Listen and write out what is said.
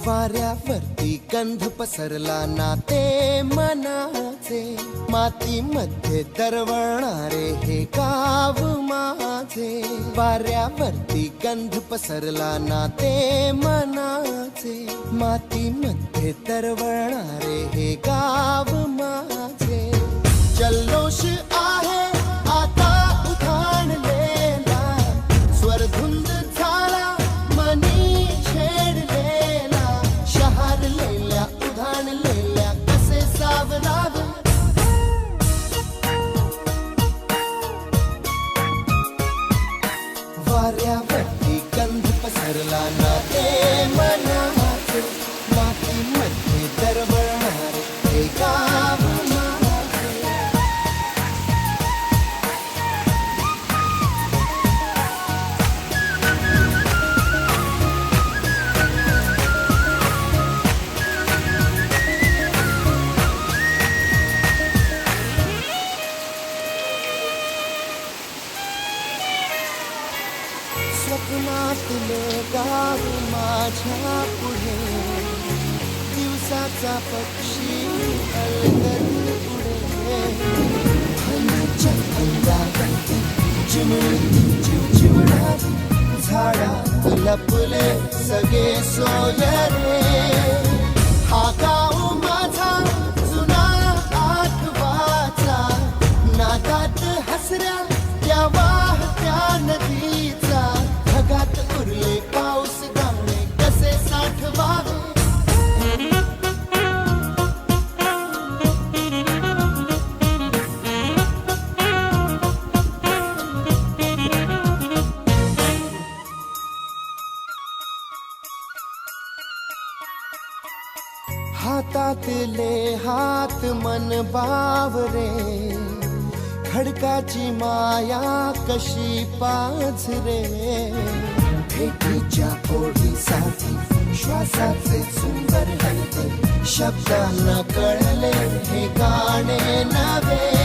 वाऱ्यावरती गंध पसरला ना ते मनाचे, मातीमध्ये दरवळणारे हे गाव माझे. वाऱ्यावरती गंध पसरला ना ते मनाचे, मातीमध्ये दरवळणारे हे गाव माझे. जल्लोष आहे आता उधाणलेला, स्वरधुंद झाला मनी छेडलेला. शहारलेल्या उधाणलेल्या कसे सावरावे, वाऱ्यावरती गंध पसरला ना ते मनाचे, मातीमध्ये दरवळणारे हे गाव माझे. स्वप्नातले गाव माझ्या पुढे, दिवसाचा पक्षी अलगद उडे. फुलाच्या अंगावरती चिमुरडी चिवचिवणारी, झाडात लपले सगळे सोयरे. हा गाव माझा जुना आठवाचा, नादात हसऱ्या त्या वाहत्या नदीचा. ढगात उरले पाऊस दाणे कसे साठवावे, हातातले हात मन बावरे. खडकाची माया कशी पाझरे, भेटीच्या ओढीसाठी श्वासाचे सुंदर हलते. शब्दांना कळले हे गाणे नवे.